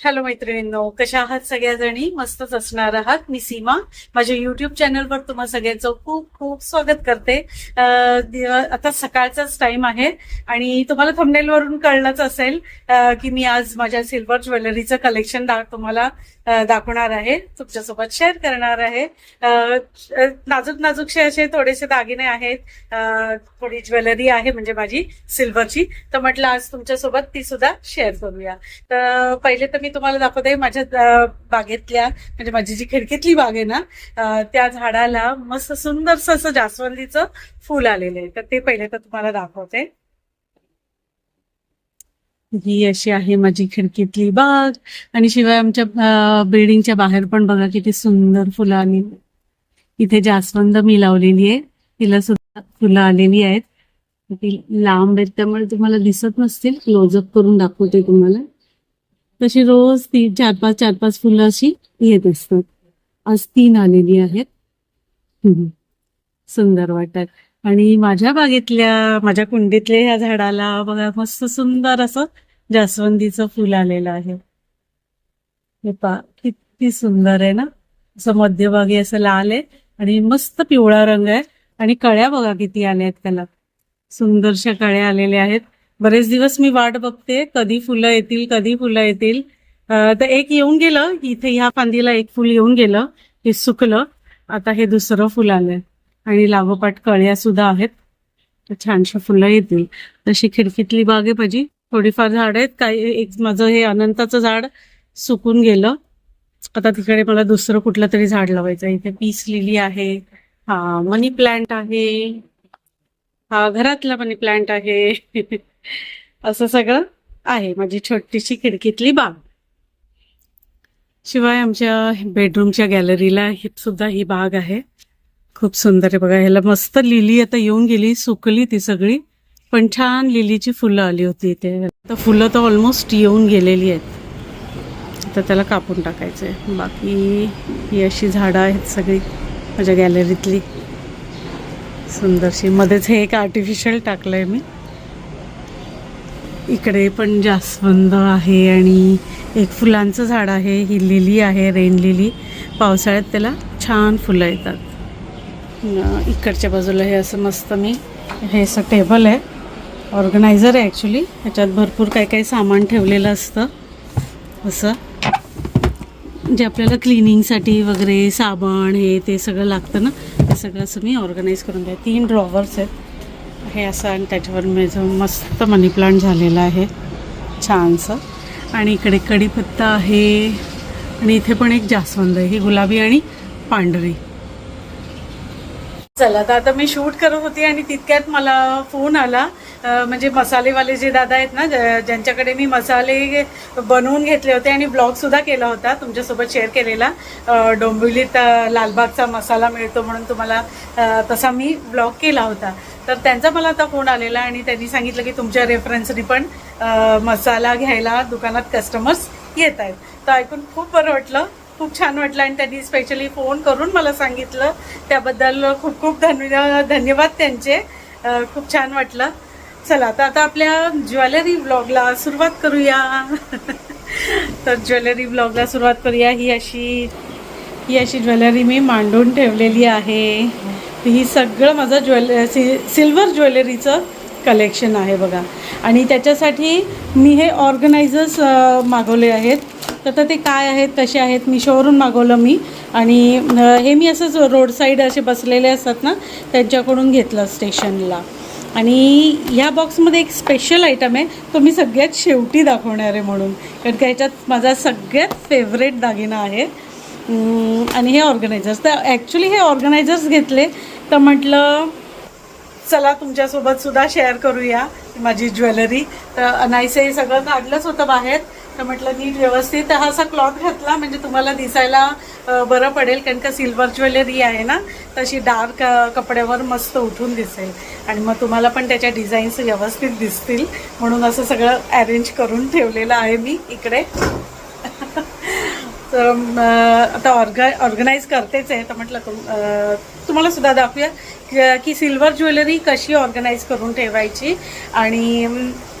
Hello मैत्रिणींनो, कशा आहात सगळ्याजणी? मस्तच असणार आहात. मी सीमा माझ्या युट्यूब चॅनलवर तुम्हा सगळ्यांचं खूप खूप स्वागत करते. आता सकाळचाच टाइम आहे आणि तुम्हाला थंबनेलवरून कळलंच असेल की मी आज माझ्या सिल्वर ज्वेलरीचं कलेक्शन तुम्हाला दाखवणार आहे, तुमच्यासोबत शेअर करणार आहे. नाजूक नाजूकसे असे थोडेसे दागिने आहेत, थोडी ज्वेलरी आहे म्हणजे माझी सिल्वरची. तर म्हटलं आज तुमच्यासोबत ती सुद्धा शेअर करूया. तर पहिले तर मी तुम्हाला दाखवते माझ्या बागेतल्या, म्हणजे माझी जी खिडकीतली बाग आहे ना, त्या झाडाला मस्त सुंदरसं असं जास्वंदीचं फुल आलेलं आहे. तर ते पहिले तर तुम्हाला दाखवते. ही अशी आहे माझी खिडकीतली बाग. आणि शिवाय आमच्या बिल्डिंगच्या बाहेर पण बघा किती सुंदर फुलं आली. इथे जास्वंद मी लावलेली आहे, तिला सुद्धा फुलं आलेली आहेत. ती लांब आहेत त्यामुळे तुम्हाला दिसत नसतील, क्लोजअप करून दाखवते तुम्हाला. तशी रोज चार पाच फुलं अशी येत असतात. आज 3 आलेली आहेत. सुंदर वाटतात. आणि माझ्या बागेतल्या, माझ्या कुंडीतल्या ह्या झाडाला बघा मस्त सुंदर असं जास्वंदीचं फुल आलेलं आहे. हे पा किती सुंदर आहे ना, असं मध्यभागी असं लाल आहे आणि मस्त पिवळा रंग आहे. आणि कळ्या बघा किती आल्या आहेत त्याला, सुंदरशा कळ्या आलेल्या आहेत. बरेच दिवस मी वाट बघते कधी फुलं येतील, कधी फुलं येतील. तर एक येऊन गेलं इथे, ह्या फांदीला एक फुल येऊन गेलं, ते सुकलं. आता हे दुसरं फुल आलंय आणि लागोपाठ कळ्या सुद्धा आहेत. तर छानशा फुलं येतील. तशी खिडकीतली बाग आहे माझी, थोडीफार झाड आहेत. काही एक माझं हे अनंताचं झाड सुकून गेलं. आता तिकडे मला दुसरं कुठलं तरी झाड लावायचं. इथे पीस लिली आहे, हा मनी प्लांट आहे, हा घरातला मनी प्लांट आहे. असं सगळं आहे माझी छोटीशी खिडकीतली बाग. शिवाय आमच्या बेडरूमच्या गॅलरीला सुद्धा ही बाग आहे, खूप सुंदर आहे बघा. ह्याला मस्त लिली आता येऊन गेली, सुकली ती सगळी, पण छान लिलीची फुलं आली होती इथे. तर फुलं तर ऑलमोस्ट येऊन गेलेली आहेत, तर त्याला कापून टाकायचंय. बाकी ही अशी झाडं आहेत सगळी माझ्या गॅलरीतली सुंदरशी. मध्येच हे एक आर्टिफिशियल टाकलंय मी. इकडे पण जास्वंद आहे आणि एक फुलांचं झाड आहे. ही लिली आहे, रेन लिली. पावसाळ्यात त्याला छान फुलं येतात. इकडच्या बाजूला हे असं मस्त मी, हे असं टेबल आहे, ऑर्गनायझर आहे ॲक्च्युली. ह्याच्यात भरपूर काही काही सामान ठेवलेलं असतं, असं जे आपल्याला क्लिनिंगसाठी वगैरे साबण हे ते सगळं लागतं ना, ते सगळं असं मी ऑर्गनाईज करून द्या. 3 ड्रॉवर्स आहेत हे असं, आणि त्याच्यावर माझं मस्त मनी प्लांट झालेलं आहे छानसं. आणि इकडे कढीपत्ता आहे आणि इथे पण एक जास्वंद आहे, ही गुलाबी आणि पांढरी. चला, तर आता मी शूट करत होती आणि तितक्यात मला फोन आला. म्हणजे मसालेवाले जे दादा आहेत ना, ज्यांच्याकडे मी मसाले बनवून घेतले होते आणि ब्लॉगसुद्धा केला होता तुमच्यासोबत शेअर केलेला. डोंबिवलीत लालबागचा मसाला मिळतो म्हणून तुम्हाला तसा मी ब्लॉग केला होता. तर त्यांचा मला आता फोन आलेला आणि त्यांनी सांगितलं की तुमच्या रेफरन्सनी पण मसाला घ्यायला दुकानात कस्टमर्स येत आहेत. तर ऐकून खूप बरं वाटलं, खूप छान वाटलं. आणि त्यांनी स्पेशली फोन करून मला सांगितलं, त्याबद्दल खूप खूप धन्यवाद त्यांचे. खूप छान वाटलं. चला, तर आता आपल्या ज्वेलरी ब्लॉगला सुरुवात करूया. तर ज्वेलरी ब्लॉगला सुरुवात करूया. ही अशी ज्वेलरी मी मांडून ठेवलेली आहे. ही सगळं माझं सिल्वर ज्वेलरीचं कलेक्शन आहे बघा. आणि त्याच्यासाठी मी हे ऑर्गनायझर्स मागवले आहेत. तर ते काय आहेत, कसे आहेत, मिशोवरून मागवलं मी. आणि हे मी असंच रोड साईड असे बसलेले असतात ना, त्यांच्याकडून घेतलं स्टेशनला. आणि ह्या बॉक्समध्ये एक स्पेशल आयटम आहे, तो मी सगळ्यात शेवटी दाखवणार आहे म्हणून, कारण की ह्याच्यात माझा सगळ्यात फेवरेट दागिना आहे. आणि हे ऑर्गनायझर्स, तर ॲक्च्युली हे ऑर्गनायझर्स घेतले तर म्हटलं चला तुमच्यासोबत सुद्धा शेअर करूया माझी ज्वेलरी. तर अनायसे सगळं काढलंच होतं बाहेर, तर म्हटलं नीट व्यवस्थित हा असा क्लॉथ घातला म्हणजे तुम्हाला दिसायला बरं पडेल, कारण का सिल्वर ज्वेलरी आहे ना, तशी डार्क कपड्यावर मस्त उठून दिसेल आणि मग तुम्हाला पण त्याच्या डिझाईन्स व्यवस्थित दिसतील म्हणून असं सगळं अरेंज करून ठेवलेलं आहे मी इकडे. तर आता ऑर्गनाईज करतेच आहे, तर म्हटलं तुम्हाला सुद्धा दाखवूया की सिल्वर ज्वेलरी कशी ऑर्गनाईज करून ठेवायची. आणि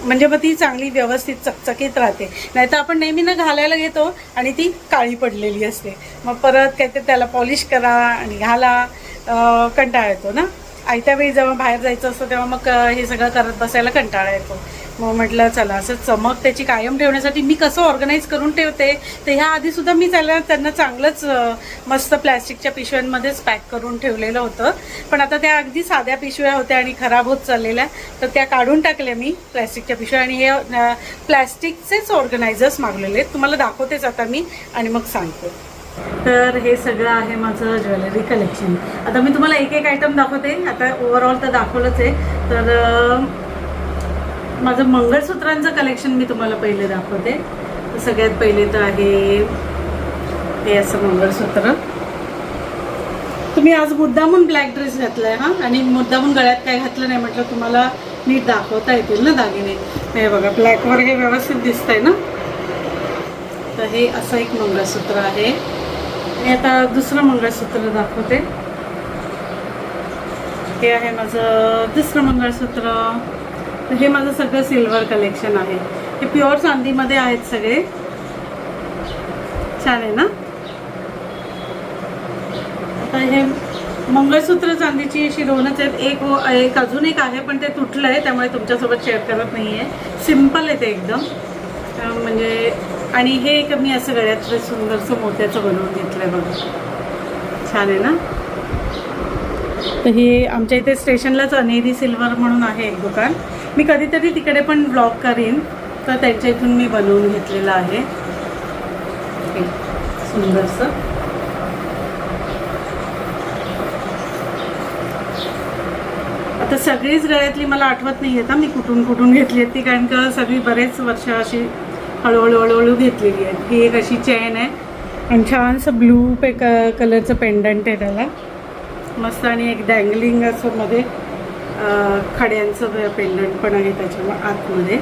म्हणजे मग ती चांगली व्यवस्थित चकचकीत राहते. नाहीतर आपण नेहमी ना घालायला घेतो आणि ती काळी पडलेली असते, मग परत काय ते त्याला पॉलिश करा आणि घाला, कंटाळा येतो ना. आयत्या वेळी जेव्हा बाहेर जायचं असतं तेव्हा मग हे सगळं करत बसायला कंटाळा येतो. मग म्हटलं चला असं चमक त्याची कायम ठेवण्यासाठी मी कसं ऑर्गनाईज करून ठेवते, तर ह्या आधीसुद्धा मी त्यांना चांगलंच मस्त प्लॅस्टिकच्या पिशव्यांमध्येच पॅक करून ठेवलेलं होतं. पण आता त्या अगदी साध्या पिशव्या होत्या आणि खराब होत चाललेल्या, तर त्या काढून टाकल्या मी प्लॅस्टिकच्या पिशव्या आणि हे प्लॅस्टिकचेच ऑर्गनायझर्स मागवलेले आहेत. तुम्हाला दाखवतेच आता मी आणि मग सांगते. तर हे सगळं आहे माझं ज्वेलरी कलेक्शन. आता मी तुम्हाला एक एक आयटम दाखवते. आता ओव्हरऑल तर दाखवलंच आहे. तर माझं मंगळसूत्रांचं कलेक्शन मी तुम्हाला पहिले दाखवते. तर सगळ्यात पहिले तर आहे हे असं मंगळसूत्र. तुम्ही आज मुद्दामून ब्लॅक ड्रेस घातलाय हा, आणि मुद्दामून गळ्यात काय घातलं नाही, म्हटलं तुम्हाला नीट दाखवता येतील ना दागिने. हे बघा ब्लॅकवर हे व्यवस्थित दिसतंय ना. तर हे असं एक मंगळसूत्र आहे. मी आता दुसरं मंगळसूत्र दाखवते. हे आहे माझं दुसरं मंगळसूत्र. तर हे माझं सगळं सिल्वर कलेक्शन आहे. हे प्युअर चांदीमध्ये आहेत सगळे. छान आहे ना. आता हे मंगळसूत्र चांदीची अशी दोनच आहेत. एक अजून एक आहे पण ते तुटलं आहे, त्यामुळे तुमच्यासोबत शेअर करत नाही आहे. सिम्पल आहे ते एकदम. म्हणजे आणि हे एक मी असं गळ्यातलं सुंदरसं मोत्याचं बनवून घेतलं आहे बघा. छान आहे ना. तर हे आमच्या इथे स्टेशनलाच अनेरी सिल्वर म्हणून आहे एक दुकान. मी कधीतरी तिकडे पण ब्लॉग करीन, तर त्यांच्या इथून मी बनवून घेतलेलं आहे. हे सुंदरसं. आता सगळीच गळ्यातली मला आठवत नाही आहे मी कुठून कुठून घेतली आहे ती, कारण का सगळी बरेच वर्ष अशी हळूहळू घेतलेली आहे. ही एक अशी चेन आहे आणि छानसं ब्लू कलरचं पेंडंट आहे त्याला मस्त, आणि एक डँगलिंग असं मध्ये खड्यांचं पेंडंट पण आहे त्याच्या आतमध्ये.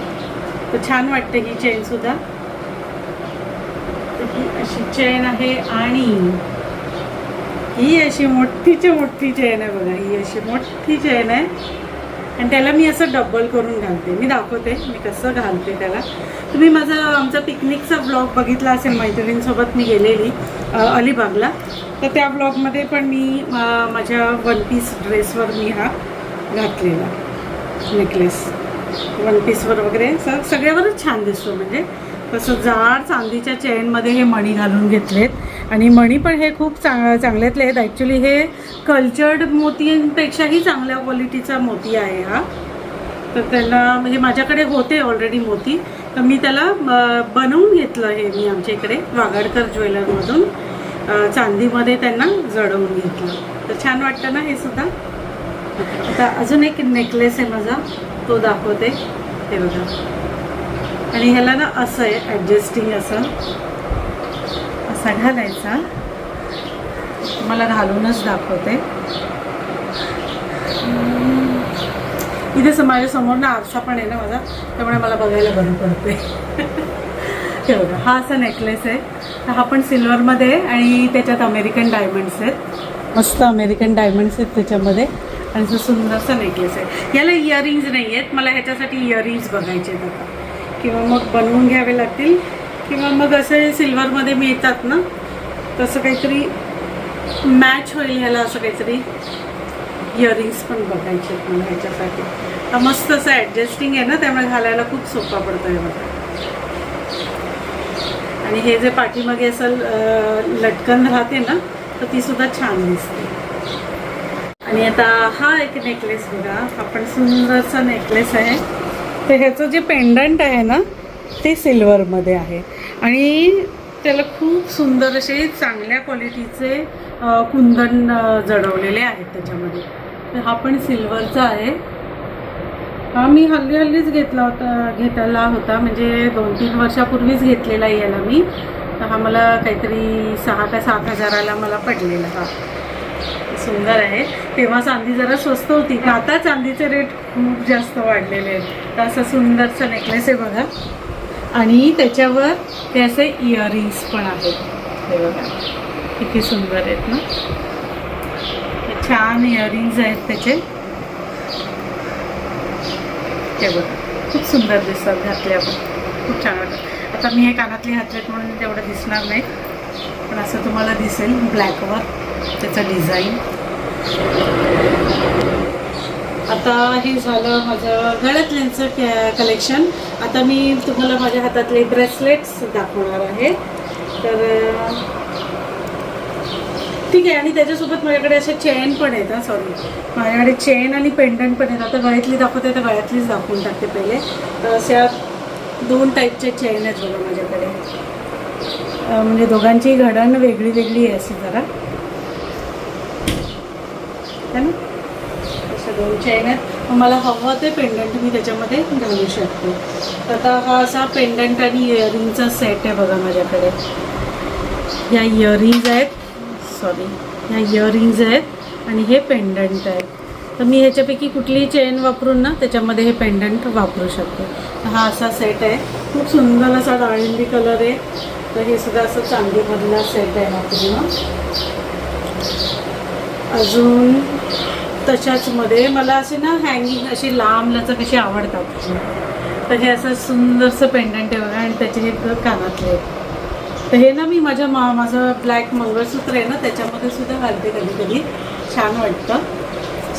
तर छान वाटते ही चेनसुद्धा. ही अशी चेन आहे आणि ही अशी मोठीची मोठी चेन आहे बघा. ही अशी मोठी चेन आहे आणि त्याला मी असं डबल करून घालते. मी दाखवते मी कसं घालते त्याला. तुम्ही आमचा पिकनिकचा ब्लॉग बघितला असेल, मैत्रिणींसोबत मी गेलेली अलिबागला, तर त्या ब्लॉगमध्ये पण मी माझ्या वन पीस ड्रेसवर मी हा घातलेला नेकलेस. वन पीसवर वगैरे सगळ्यावरच छान दिसतो. म्हणजे तसं जाड चांदीच्या चेनमध्ये हे मणी घालून घेतलेत आणि मणी पण हे खूप चांगल्यातले आहेत. ॲक्च्युली हे कल्चर्ड मोतींपेक्षाही चांगल्या क्वालिटीचा मोती आहे हा. तर त्याला म्हणजे माझ्याकडे होते ऑलरेडी मोती, तर मी त्याला बनवून घेतलं. हे मी आमच्या इकडे वागाडकर ज्वेलरमधून चांदीमध्ये त्यांना जडवून घेतलं. तर छान वाटतं ना हे सुद्धा. आता अजून एक नेकलेस आहे माझा, तो दाखवते. हे बघा. आणि ह्याला ना असं आहे ॲडजस्टिंग असं असा घालायचा. मला घालूनच दाखवते. इथे माझ्यासमोर ना आरसा पण आहे ना माझा, त्यामुळे मला बघायला बरं पडते. हे बघा हा असा नेकलेस आहे. तर हा पण सिल्वरमध्ये आहे आणि त्याच्यात अमेरिकन डायमंड्स आहेत. मस्त अमेरिकन डायमंड्स आहेत त्याच्यामध्ये आणि असं सुंदरसा नेकलेस आहे. याला इयरिंग्ज नाही आहेत. मला ह्याच्यासाठी इयरिंग्ज बघायचे आहेत आता, किंवा मग बनवून घ्यावे लागतील, किंवा मग असे सिल्वरमध्ये मिळतात ना तसं काहीतरी मॅच होईल ह्याला, असं काहीतरी इयरिंग्स पण बघायचे आहेत मला ह्याच्यासाठी. हा मस्त असं ॲडजस्टिंग आहे ना, त्यामुळे घालायला खूप सोपा पडतो आहे बघा. आणि हे जे पाठीमागे असं लटकन राहते ना, तर ती सुद्धा छान दिसते. आणि आता हा एक नेकलेस बघा. हा पण सुंदरसा नेकलेस आहे. तर ह्याचं जे पेंडंट आहे ना ते सिल्वरमध्ये आहे आणि त्याला खूप सुंदर असे चांगल्या क्वालिटीचे कुंदन जडवलेले आहेत त्याच्यामध्ये. तर हा पण सिल्वरचा आहे. हा मी हल्लीच घेतला होता म्हणजे 2-3 वर्षापूर्वीच घेतलेला आहे याला मी. तर हा मला काहीतरी 6,000 का 7,000ला मला पडलेला. हा सुंदर आहे. तेव्हा चांदी जरा स्वस्त होती, आता चांदीचे रेट खूप जास्त वाढलेले आहेत. तर असं सुंदरचा नेकलेस आहे बघा. आणि त्याच्यावर ते असे इयरिंग्स पण आहेत. हे बघा किती सुंदर आहेत ना. छान इयरिंग्स आहेत त्याचे. हे बघा खूप सुंदर दिसतात घातले आपण, खूप छान वाटतं. आता मी हे कानातले घातलेत म्हणून तेवढं दिसणार नाही, पण असं तुम्हाला दिसेल ब्लॅकवर त्याचं डिझाईन. आता हे झालं माझं गळ्यातल्यांचं कलेक्शन. आता मी तुम्हाला माझ्या हातातले ब्रेसलेट्स दाखवणार आहे. तर ठीक आहे. आणि त्याच्यासोबत माझ्याकडे अशा चेन पण आहेत. माझ्याकडे चेन आणि पेंडंट पण आहेत. आता गळ्यातली दाखवते तर गळ्यातलीच दाखवून टाकते पहिले. तर अशा 2 टाईपच्या चेन आहेत बघा माझ्याकडे. म्हणजे दोघांची घडण वेगळी वेगळी आहे अशी जरा, है ना. अशा 2 चेन आहेत. मला हवं ते पेंडंट मी त्याच्यामध्ये घालू शकते. तर आता हा असा पेंडंट आणि इयरिंगचा सेट आहे बघा माझ्याकडे. ह्या इयरिंग्ज आहेत, ह्या इयरिंग्ज आहेत आणि हे पेंडंट आहे. तर मी ह्याच्यापैकी कुठलीही चेन वापरून ना त्याच्यामध्ये हे पेंडंट वापरू शकते. तर हा असा सेट आहे. खूप सुंदर असा डाळिंबी कलर आहे. तर हे सुद्धा असं चांदीमधला सेट आहे वापरून. अजून तशाचमध्ये मला असे ना हँगिंग असे लांब लचक असे आवडतात. तर हे असं सुंदरसं पेंडंट आहे बघा. आणि त्याचे हे कानातले आहेत. तर हे ना मी माझं ब्लॅक मंगळसूत्र आहे ना त्याच्यामध्ये सुद्धा घालते कधी कधी. छान वाटतं,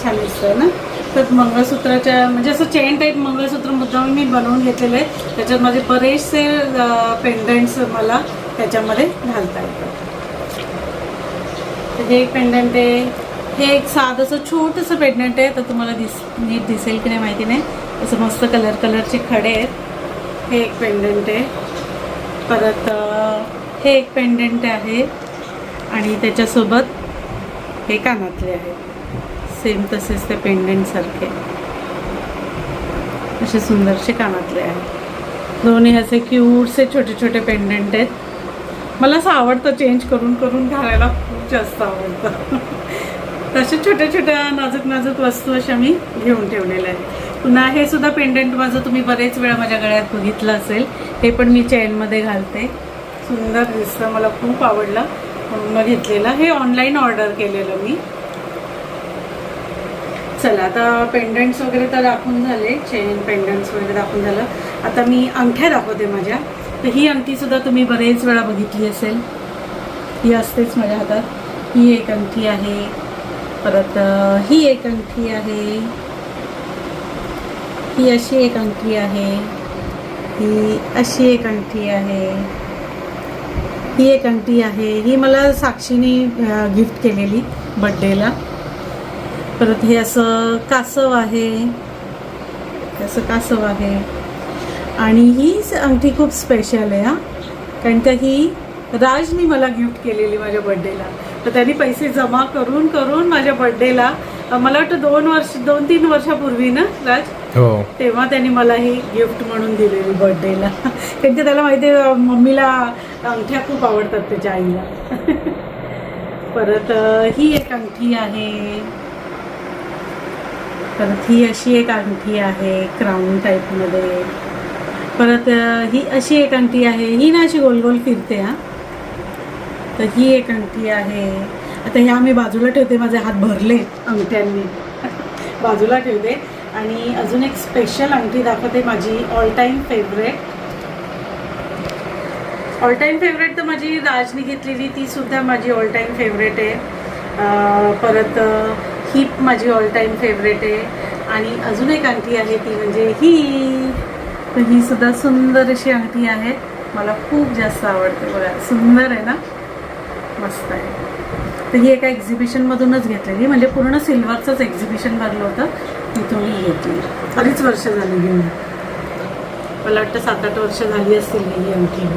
छान दिसतं ना. तर मंगळसूत्राच्या म्हणजे असं चेन टाईप मंगळसूत्र मुद्दाम मी बनवून घेतलेलं आहे. त्याच्यात माझे बरेचसे पेंडंट्स मला त्याच्यामध्ये घालता येतात. तर हे एक पेंडंट आहे. हे एक साधंसं छोटंसं पेंडंट आहे. तर तुम्हाला नीट दिसेल की नाही माहिती नाही. असं मस्त कलरचे खडे आहेत. हे एक पेंडंट आहे. परत हे एक पेंडंट आहे आणि त्याच्यासोबत हे कानातले आहेत. सेम तसेच ते पेंडंटसारखे असे सुंदरसे कानातले आहेत. दोन्ही असे क्यूटसे छोटे छोटे पेंडंट आहेत. मला असं आवडतं चेंज करून करून घालायला, खूप जास्त आवडतं. तशा छोट्या छोट्या नाजूक वस्तू अशा मी घेऊन ठेवलेल्या आहेत. पुन्हा हे सुद्धा पेंडंट माझं तुम्ही बरेच वेळा माझ्या गळ्यात बघितलं असेल. हे पण मी चेनमध्ये घालते. सुंदर दिसतं, मला खूप आवडलं म्हणून मग घेतलेलं. हे ऑनलाईन ऑर्डर केलेलं मी. चला आता पेंडंट्स वगैरे तर दाखवून झाले, चेन पेंडंट्स वगैरे दाखवून झालं. आता मी अंगठ्या दाखवते माझ्या. तर ही अंगठीसुद्धा तुम्ही बरेच वेळा बघितली असेल. ही असतेच माझ्या हातात. ही एक अंगठी आहे. परत ही एक अंगठी आहे. ही अशी एक अंगठी आहे. ही अशी एक अंगठी आहे. ही एक अंगठी आहे. ही मला साक्षीने गिफ्ट केलेली बड्डेला. परत हे असं कासव आहे. असं कासव आहे. आणि ही अंगठी खूप स्पेशल आहे कारण का ही राजनी मला गिफ्ट केलेली माझ्या बड्डेला. तर त्यांनी पैसे जमा करून करून माझ्या बड्डेला, मला वाटतं 2-3 वर्षापूर्वी ना राज, हो, तेव्हा त्यांनी मला ही गिफ्ट म्हणून दिलेली बड्डेला. कारण की त्याला माहिती आहे मम्मीला अंगठ्या खूप आवडतात त्याच्या आईला. परत ही एक अंगठी आहे. परत ही अशी एक अंगठी आहे क्राऊन टाईपमध्ये. परत ही अशी एक अंगठी आहे. ही ना अशी गोल गोल फिरते. तर ही एक अंगठी आहे. आता ह्या मी बाजूला ठेवते. माझे हात भरले अंगठ्यांनी, बाजूला ठेवते. आणि अजून एक स्पेशल अंगठी दाखवते, माझी all time favourite. All time favourite तर माझी राजनी घेतलेली, ती सुद्धा माझी ऑल टाईम फेवरेट आहे. परत ही माझी ऑल टाईम फेवरेट आहे. आणि अजून एक अंगठी आहे ती म्हणजे ही. तर ही सुद्धा सुंदर अशी अंगठी आहे. मला खूप जास्त आवडते बघा. सुंदर आहे ना, मस्त आहे. तर ही एका एक्झिबिशनमधूनच घेतलेली. म्हणजे पूर्ण सिल्वरचंच एक्झिबिशन भरलं होतं, तिथून ही घेतली. 3 वर्ष झाली घेऊन. मला वाटतं 7-8 वर्ष झाली असतील ही अंगठी.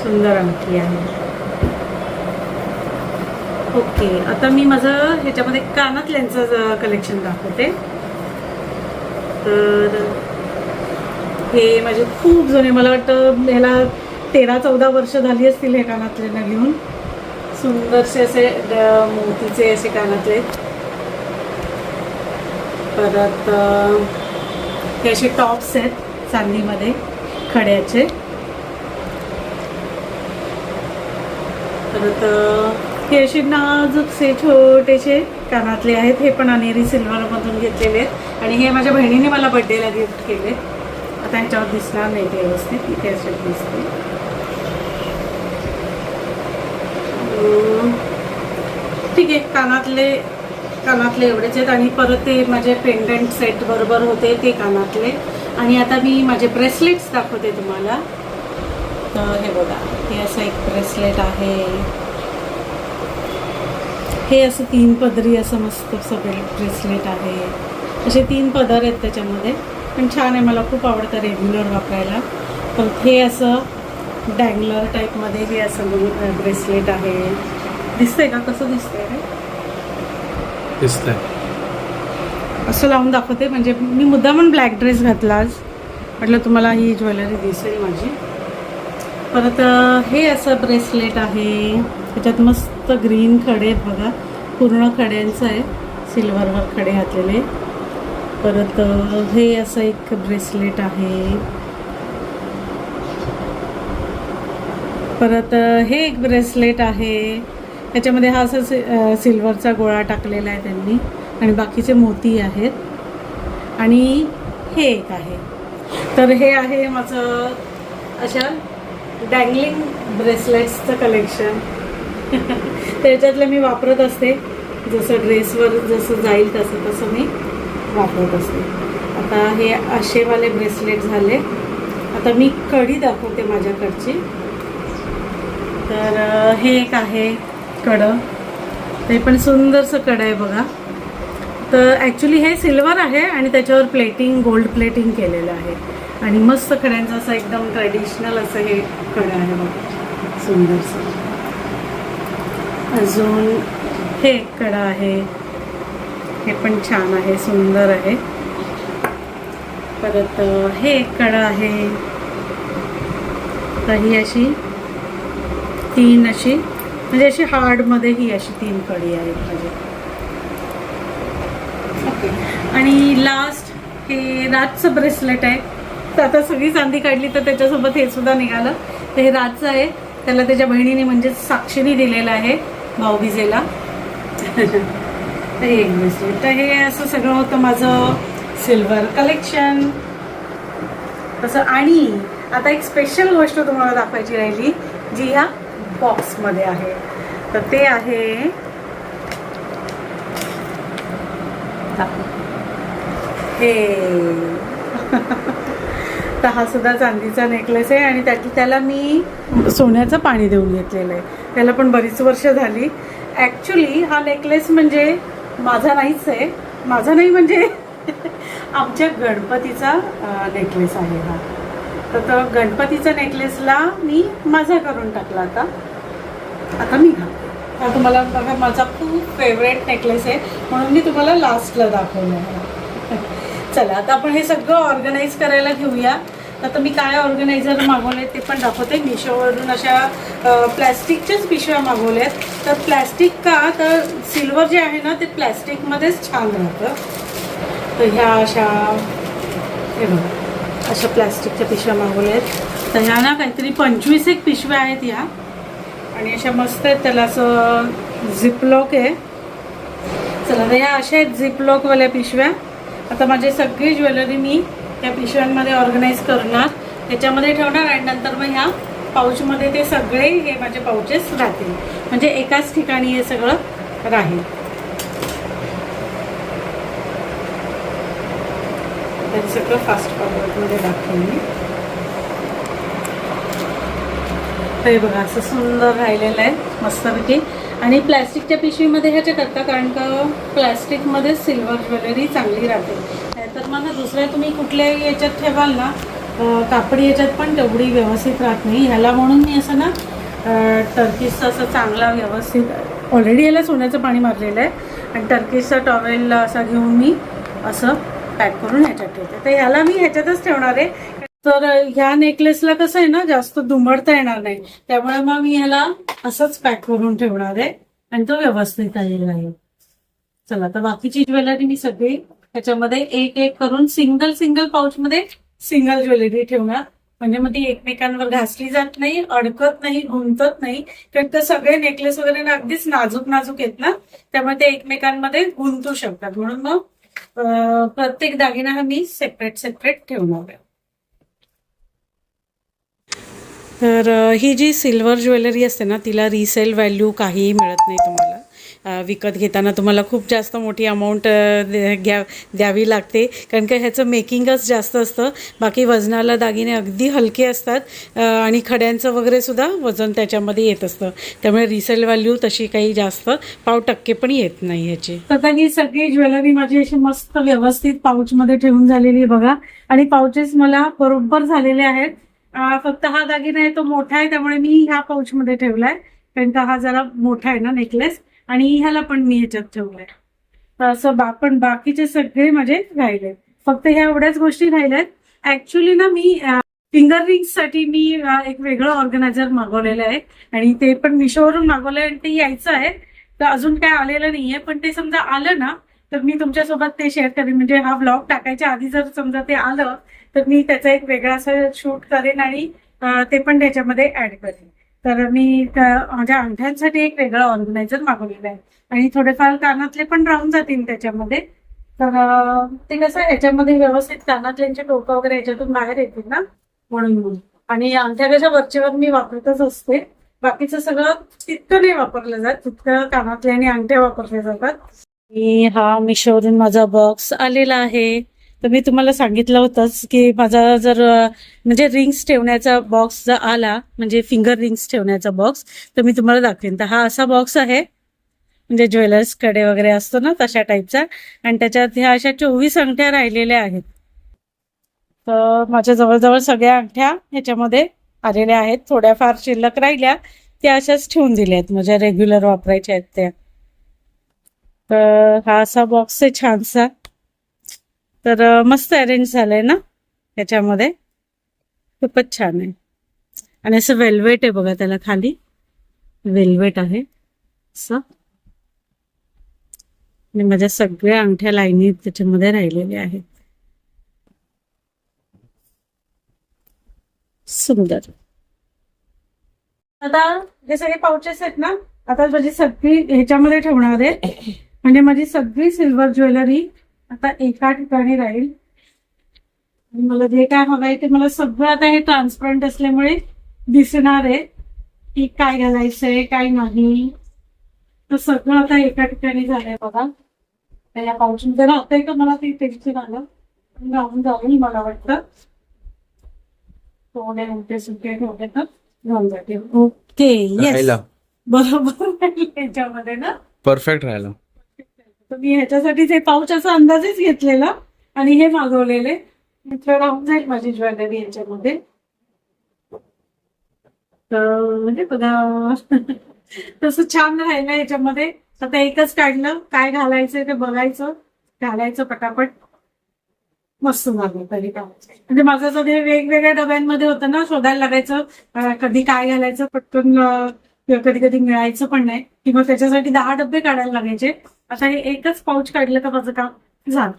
सुंदर अंगठी आहे. ओके, आता मी माझं ह्याच्यामध्ये कानातल्यांचं कलेक्शन दाखवते. तर हे माझे खूप जुने, मला वाटतं ह्याला 13-14 वर्ष झाली असतील हे कानातल्यांना घेऊन. सुंदरसे असे मोतीचे असे कानातले. परत हे असे टॉप्स आहेत चांदीमध्ये खड्याचे. परत हे असे नाजूकसे छोटेसे कानातले आहेत. हे पण अनेरी सिल्वरमधून घेतलेले आहेत. आणि हे माझ्या बहिणीने मला बड्डेला गिफ्ट केले. आता ह्याच्यावर दिसणार नाही ते व्यवस्थित, इथे असे दिसते. ठीक आहे, कानातले एवढेच आहेत. आणि परत ते माझे पेंडंट सेट बरोबर होते ते कानातले. आणि आता मी माझे ब्रेसलेट्स दाखवते तुम्हाला. तर हे बघा, हे असं एक ब्रेसलेट आहे. हे असं 3 पदरी असं मस्त सगळे ब्रेसलेट आहे. असे 3 पदर आहेत त्याच्यामध्ये, पण छान आहे, मला खूप आवडतं रेग्युलर वापरायला. तर हे असं डँगलर टाईपमध्ये हे असं ब्रेसलेट आहे. दिसतंय का, कसं दिसतंय रे? दिसतंय. असं लावून दाखवते, म्हणजे मी मुद्दामून ब्लॅक ड्रेस घातला आज, म्हटलं तुम्हाला ही ज्वेलरी दिसेल माझी. परत हे असं ब्रेसलेट आहे, त्याच्यात मस्त ग्रीन खडे आहेत बघा, पूर्ण खड्यांचं आहे, सिल्वरवर खडे घातलेले. परत हे असं एक ब्रेसलेट आहे. परत हे एक ब्रेसलेट आहे, त्याच्यामध्ये हा असं सिल्वरचा गोळा टाकलेला आहे त्यांनी, आणि बाकीचे मोती आहेत. आणि हे एक आहे. तर हे आहे माझं अशा डँगलिंग ब्रेसलेट्सचं कलेक्शन. त्याच्यातलं मी वापरत असते, जसं ड्रेसवर जसं जाईल तसं तसं मी वापरत असते. आता हे असेवाले ब्रेसलेट झाले. आता मी कडी दाखवते माझ्याकडची. तर हे एक आहे कडं, ते पण सुंदरसं कडं आहे बघा. तर ॲक्च्युली हे सिल्वर आहे आणि त्याच्यावर प्लेटिंग, गोल्ड प्लेटिंग केलेलं आहे. आणि मस्त खड्यांचं असं एकदम ट्रेडिशनल असं हे कडं आहे बघा, सुंदरसं. अजून हे एक कडं आहे, हे पण छान आहे, सुंदर आहे. परत हे एक कडं आहे. तर ही अशी 3 अशी, म्हणजे अशी हार्डमध्ये ही अशी 3 कडी आहेत माझी. ओके. आणि लास्ट हे राजचं ब्रेसलेट आहे. तर आता सगळी चांदी काढली तर त्याच्यासोबत हे सुद्धा निघालं. तर हे राजचं आहे, त्याला त्याच्या बहिणीने म्हणजे साक्षीने दिलेलं आहे भाऊबीजेला. तर हे एक ब्रेसलेट. तर हे असं सगळं होतं माझं सिल्वर कलेक्शन तसं. आणि आता एक स्पेशल गोष्ट तुम्हाला दाखवायची राहिली, जी ह्या बॉक्समध्ये आहे. तर ते आहे हे. तर हा सुद्धा चांदीचा नेकलेस आहे, आणि त्याला मी सोन्याचं पाणी देऊन घेतलेलं आहे. त्याला पण बरीच वर्ष झाली. ॲक्च्युली हा नेकलेस म्हणजे माझा नाहीच आहे, माझा नाही म्हणजे आमच्या गणपतीचा नेकलेस आहे हा. तर गणपतीच्या नेकलेसला मी माझा करून टाकला. आता मी घालते. हा तुम्हाला बघा, माझा खूप फेवरेट नेकलेस आहे, म्हणून मी तुम्हाला लास्टला दाखवलं आहे. चला आता आपण हे सगळं ऑर्गनाईज करायला घेऊया. आता मी काय ऑर्गनायझर मागवले ते पण दाखवते. मिशोवरून अशा प्लॅस्टिकच्याच पिशव्या मागवल्यात. तर प्लॅस्टिक का, तर सिल्वर जे आहे ना ते प्लॅस्टिकमध्येच छान राहतं. तर ह्या अशा, हे बघा, अशा प्लॅस्टिकच्या पिशव्या मागवल्या आहेत. तर ह्या ना काहीतरी 25 एक पिशव्या आहेत ह्या, आणि अशा मस्त आहेत. त्याला असं झिपलॉक आहे. चला, तर ह्या अशा आहेत झिपलॉकवाल्या पिशव्या. आता माझे सगळी ज्वेलरी मी त्या पिशव्यांमध्ये ऑर्गनाईज करणार, त्याच्यामध्ये ठेवणार, आणि नंतर मग ह्या पाऊचमध्ये ते सगळे हे माझे पाऊचेस राहतील, म्हणजे एकाच ठिकाणी हे सगळं राहील. तर सगळं फास्ट फॉरवर्डमध्ये दाखवेन मी. हे बघा, असं सुंदर राहिलेलं आहे मस्तपैकी. आणि प्लॅस्टिकच्या पिशवीमध्ये ह्याच्या करता, कारण का प्लॅस्टिकमध्ये सिल्वर ज्वेलरी चांगली राहते. नाहीतर मग दुसऱ्या तुम्ही कुठल्याही याच्यात ठेवाल ना, कापडी याच्यात पण तेवढी व्यवस्थित राहत नाही. ह्याला म्हणून मी असं ना टर्किशचं असं चांगला व्यवस्थित, ऑलरेडी याला सोन्याचं पाणी मारलेलं आहे, आणि टर्किशचा टॉवेल असा घेऊन मी असं पॅक करून ह्याच्यात ठेवते. तर ह्याला मी ह्याच्यातच ठेवणार आहे. तर ह्या नेकलेसला कसं आहे ना, जास्त दुमडता येणार नाही, त्यामुळे मग मी ह्याला असंच पॅक करून ठेवणार आहे, आणि तो व्यवस्थित आलेला आहे. चला, तर बाकीची ज्वेलरी मी सगळी ह्याच्यामध्ये एक एक करून सिंगल पाऊचमध्ये सिंगल ज्वेलरी ठेवणार, म्हणजे मग ती एकमेकांवर घासली जात नाही, अडकत नाही, घुमतत नाही. कारण तर सगळे नेकलेस वगैरे ना अगदीच नाजूक आहेत ना, त्यामुळे ते एकमेकांमध्ये गुंतू शकतात. म्हणून मग प्रत्येक दागिना हा मी सेपरेट ठेवणार आहे. तर ही जी सिल्वर ज्वेलरी असते ना तिला रिसेल व्हॅल्यू काहीही मिळत नाही तुम्हाला. विकत घेताना तुम्हाला खूप जास्त मोठी अमाऊंट द्यावी लागते, कारण का ह्याचं मेकिंगच जास्त असतं. बाकी वजनाला दागिने अगदी हलके असतात आणि खड्यांचं वगैरे सुद्धा वजन त्याच्यामध्ये येत असतं. त्यामुळे रिसेल व्हॅल्यू तशी काही जास्त 0.5% पण येत नाही ह्याची. तर ही सगळी ज्वेलरी माझी अशी मस्त व्यवस्थित पाऊचमध्ये ठेवून झालेली बघा. आणि पाऊचेस मला बरोबर झालेले आहेत. फक्त हा दागिना आहे तो मोठा आहे, त्यामुळे मी ह्या पाऊचमध्ये ठेवलाय, कारण का हा जरा मोठा आहे ना नेकलेस. आणि ह्याला पण मी ह्याच्यात ठेवलंय. तर असं पण बाकीचे सगळे माझे राहिले, फक्त ह्या एवढ्याच गोष्टी राहिल्यात. ऍक्च्युली ना मी फिंगर रिंग्स साठी मी एक वेगळं ऑर्गनायझर मागवलेलं आहे आणि ते पण मिशोवरून मागवलंय आणि ते यायचं आहे. तर अजून काय आलेलं नाहीये, पण ते समजा आलं ना तर मी तुमच्यासोबत ते शेअर करेन. म्हणजे हा व्लॉग टाकायच्या आधी जर समजा ते आलं तर मी त्याचा एक वेगळा असं शूट करेन आणि ते पण त्याच्यामध्ये ऍड करेन. तर मी माझ्या अंगठ्यांसाठी एक वेगळं ऑर्गनायझर मागवलेलं आहे आणि थोडेफार कानातले पण राहून जातील त्याच्यामध्ये. तर ते कसं याच्यामध्ये व्यवस्थित कानातल्यांचे टोकं वगैरे याच्यातून बाहेर येतील ना, म्हणून. आणि अंगठ्या कशा वरचेवर मी वापरतच असते, बाकीचं सगळं तितकं नाही वापरलं जात, तितकं कानातले आणि अंगठ्या वापरल्या जातात. आणि हा मिशोवरून माझा बॉक्स आलेला आहे. तर मी तुम्हाला सांगितलं होतंच की माझा जर म्हणजे रिंग्स ठेवण्याचा बॉक्स जर आला, म्हणजे फिंगर रिंग्स ठेवण्याचा बॉक्स, तर मी तुम्हाला दाखवेन. तर हा असा बॉक्स आहे, म्हणजे ज्वेलर्सकडे वगैरे असतो ना तशा टाईपचा. आणि त्याच्यात ह्या अशा 24 अंगठ्या राहिलेल्या आहेत. तर माझ्या जवळजवळ सगळ्या अंगठ्या ह्याच्यामध्ये आलेल्या आहेत. थोड्याफार शिल्लक राहिल्या त्या अशाच ठेवून दिल्या आहेत, माझ्या रेग्युलर वापरायच्या आहेत त्या. तर हा असा बॉक्स आहे छानसा. तर मस्त अरेंज झालंय ना याच्यामध्ये, खूपच छान आहे. आणि असं वेल्वेट आहे बघा, त्याला खाली वेल्वेट आहे असं. आणि माझ्या सगळ्या अंगठ्या लाईनी त्याच्यामध्ये राहिलेल्या आहेत. सुंदर. आता हे सगळे पाउचेस आहेत ना, आता माझी सगळी ह्याच्यामध्ये ठेवणार आहे. म्हणजे माझी सगळी सिल्वर ज्वेलरी आता एका ठिकाणी राहील. मला जे काय हवंय ते मला सगळं आता हे ट्रान्सपरंट असल्यामुळे दिसणार आहे की काय घालायचंय काय नाही. तर सगळं आता एका ठिकाणी झालंय बघा. या पाऊचमध्ये राहतंय का मला ते टेन्शन आलं, राहून जाऊन मला वाटतं थोडे मोठे सुके ठेवले तर घेऊन जाते. ओके, येस, बरोबर याच्यामध्ये ना परफेक्ट राहिला. तर मी ह्याच्यासाठी ते पाऊच असा अंदाजेच घेतलेला आणि हे मागवलेले. राहून जाईल माझी ज्वेलरी याच्यामध्ये. तर म्हणजे बघा तसं छान राहिलं याच्यामध्ये. आता एकच काढलं, काय घालायचंय ते बघायचं, घालायचं पटापट, मस्त झालं. तरी काय म्हणजे माझं सगळे वेगवेगळ्या डब्यांमध्ये होतं ना, शोधायला लागायचं कधी काय घालायचं, पटकन कधी कधी मिळायचं पण नाही, किंवा त्याच्यासाठी 10 डबे काढायला लागायचे. आता हे एकच पाऊच काढलं का माझं काम झालं.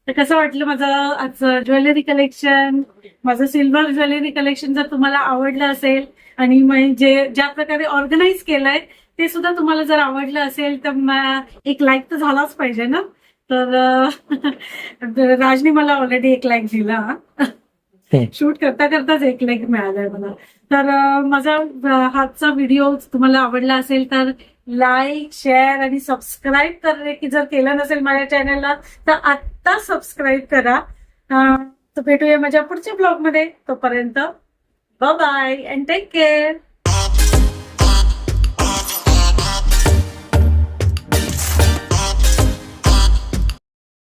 तर कसं वाटलं माझं आजचं ज्वेलरी कलेक्शन, माझं सिल्वर ज्वेलरी कलेक्शन जर तुम्हाला आवडलं असेल आणि म्हणजे ज्या प्रकारे ऑर्गनाईज केलंय ते सुद्धा तुम्हाला जर आवडलं असेल तर एक लाईक तर झालाच पाहिजे ना. तर राजनी मला ऑलरेडी 1 लाईक दिला, शूट करता करताच 1 लाईक मिळालाय मला. तर माझा हातचा व्हिडिओ तुम्हाला आवडला असेल तर लाईक, शेअर आणि सबस्क्राईब करणे की जर केलं नसेल माझ्या चॅनलला तर आत्ता सबस्क्राईब करा. तर भेटूया माझ्या पुढच्या ब्लॉगमध्ये. तोपर्यंत bye bye and take care.